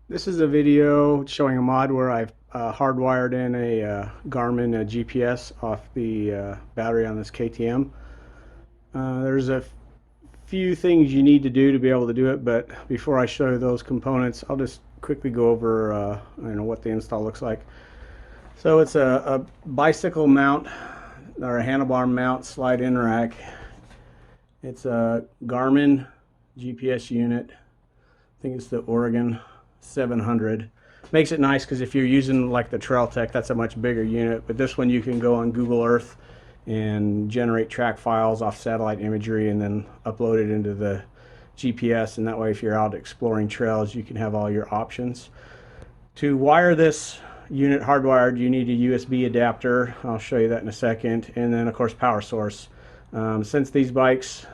This is a video showing a mod where I've hardwired in a Garmin GPS off the battery on this KTM. There's a few things you need to do to be able to do it, but before I show you those components, I'll just quickly go over what the install looks like. So it's a bicycle mount or a handlebar mount slide-in rack. It's a Garmin GPS unit. I think it's the Oregon 700. Makes it nice because if you're using like the Trail Tech, that's a much bigger unit. But this one you can go on Google Earth and generate track files off satellite imagery and then upload it into the GPS. And that way, if you're out exploring trails, you can have all your options. To wire this unit hardwired, you need a USB adapter. I'll show you that in a second. And then, of course, power source. Since these bikes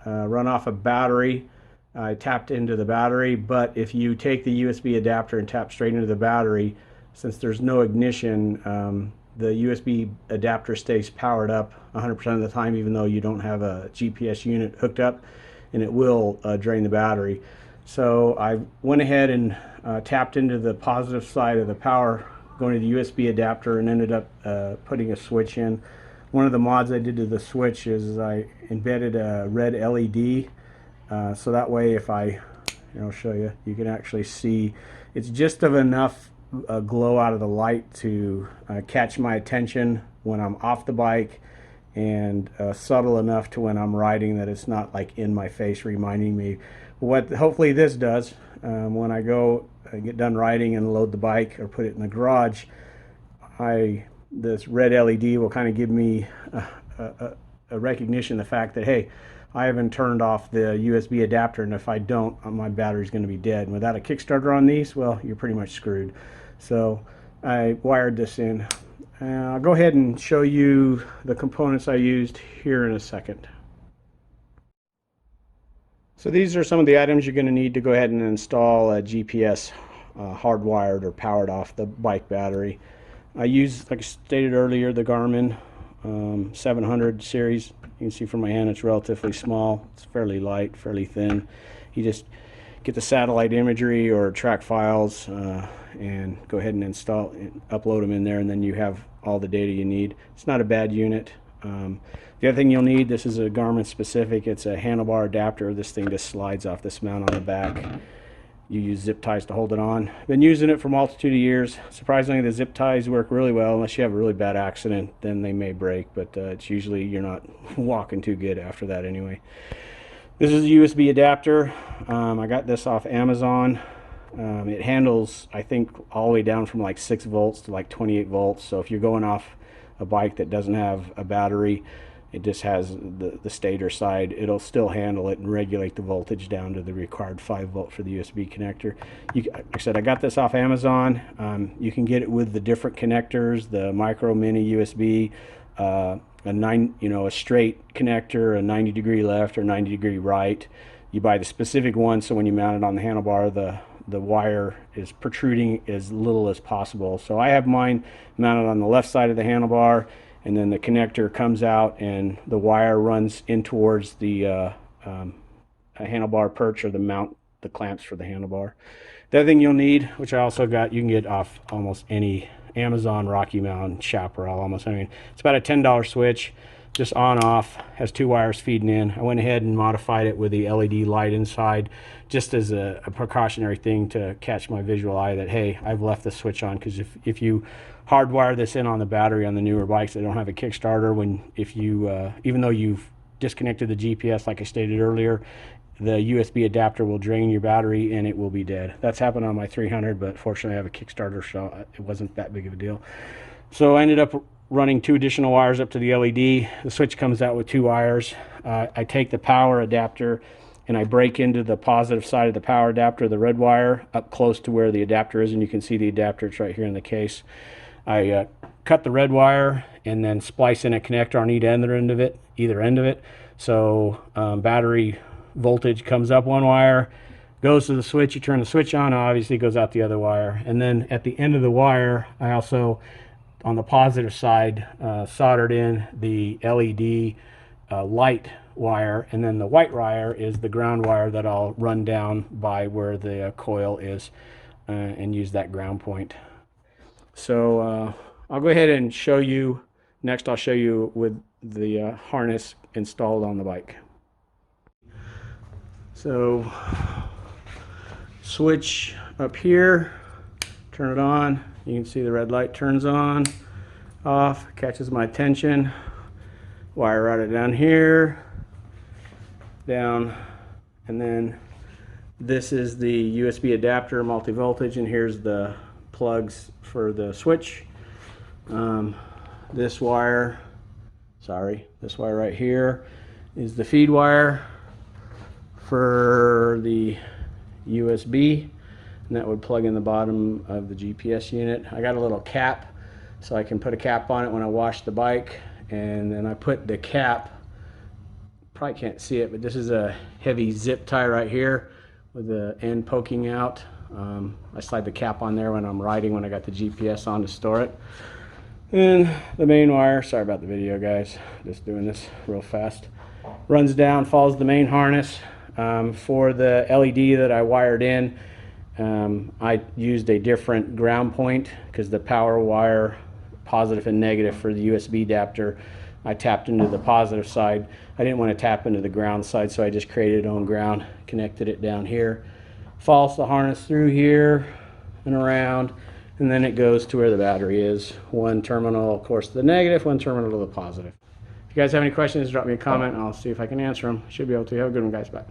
run off a battery, I tapped into the battery, but if you take the USB adapter and tap straight into the battery, since there's no ignition, the USB adapter stays powered up 100% of the time, even though you don't have a GPS unit hooked up, and it will drain the battery. So I went ahead and tapped into the positive side of the power going to the USB adapter and ended up putting a switch in. One of the mods I did to the switch is I embedded a red LED. So that way, if I'll show you, you can actually see it's just of enough glow out of the light to catch my attention when I'm off the bike, and subtle enough to when I'm riding that it's not like in my face reminding me. What hopefully this does, when I go get done riding and load the bike or put it in the garage, this red LED will kind of give me a recognition of the fact that, hey, I haven't turned off the USB adapter, and if I don't, my battery's going to be dead. And without a Kickstarter on these, well, you're pretty much screwed. So I wired this in. I'll go ahead and show you the components I used here in a second. So these are some of the items you're going to need to go ahead and install a GPS hardwired or powered off the bike battery. I use, like I stated earlier, the Garmin 700 series. You can see from my hand it's relatively small. It's fairly light, fairly thin. You just get the satellite imagery or track files and go ahead and install and upload them in there, and then you have all the data you need. It's not a bad unit. The other thing you'll need, this is a Garmin specific, it's a handlebar adapter. This thing just slides off this mount on the back. You use zip ties to hold it on. Been using it for a multitude of years. Surprisingly, the zip ties work really well. Unless you have a really bad accident, then they may break, but it's usually you're not walking too good after that anyway. This is a USB adapter. I got this off Amazon. It handles, I think, all the way down from like 6 volts to like 28 volts. So if you're going off a bike that doesn't have a battery, it just has the stator side, it'll still handle it and regulate the voltage down to the required 5 volt for the USB connector. Like I said, I got this off Amazon. You can get it with the different connectors, the micro mini USB, a straight connector, a 90-degree left or 90-degree right. You buy the specific one, so when you mount it on the handlebar, the wire is protruding as little as possible. So I have mine mounted on the left side of the handlebar, and then the connector comes out and the wire runs in towards the handlebar perch or the mount, the clamps for the handlebar. The other thing you'll need, which I also got, you can get off almost any Amazon, Rocky Mountain, Chaparral, almost. I mean, it's about a $10 switch, just on off, has 2 wires feeding in. I went ahead and modified it with the LED light inside, just as a precautionary thing to catch my visual eye that, hey, I've left the switch on, because if you hardwire this in on the battery on the newer bikes that don't have a Kickstarter, even though you've disconnected the GPS, like I stated earlier, the USB adapter will drain your battery and it will be dead. That's happened on my 300, but fortunately I have a Kickstarter, so it wasn't that big of a deal. So I ended up running 2 additional wires up to the LED. The switch comes out with 2 wires. I take the power adapter and I break into the positive side of the power adapter, the red wire, up close to where the adapter is, and you can see the adapter, it's right here in the case. I cut the red wire and then splice in a connector on either end of it. So battery voltage comes up one wire, goes to the switch, you turn the switch on, obviously it goes out the other wire. And then at the end of the wire, I also, on the positive side, soldered in the LED light wire, and then the white wire is the ground wire that I'll run down by where the coil is. and use that ground point. So I'll go ahead and show you. Next, I'll show you with the harness installed on the bike. So switch up here, turn it on. You can see the red light turns on, off, catches my attention. Wire routed down here, down, and then this is the USB adapter, multi-voltage, and here's the plugs for the switch. This wire right here is the feed wire for the USB, and that would plug in the bottom of the GPS unit. I got a little cap so I can put a cap on it when I wash the bike, and then I put the cap, probably can't see it, but this is a heavy zip tie right here with the end poking out. I slide the cap on there when I'm riding, when I got the GPS on to store it. And the main wire, sorry about the video guys, just doing this real fast, runs down, follows the main harness. For the LED that I wired in, I used a different ground point because the power wire, positive and negative for the USB adapter, I tapped into the positive side. I didn't want to tap into the ground side, so I just created own ground, connected it down here, follows the harness through here and around, and then it goes to where the battery is. One terminal, of course, to the negative, one terminal to the positive. If you guys have any questions, drop me a comment and I'll see if I can answer them. Should be able to. Have a good one, guys. Bye.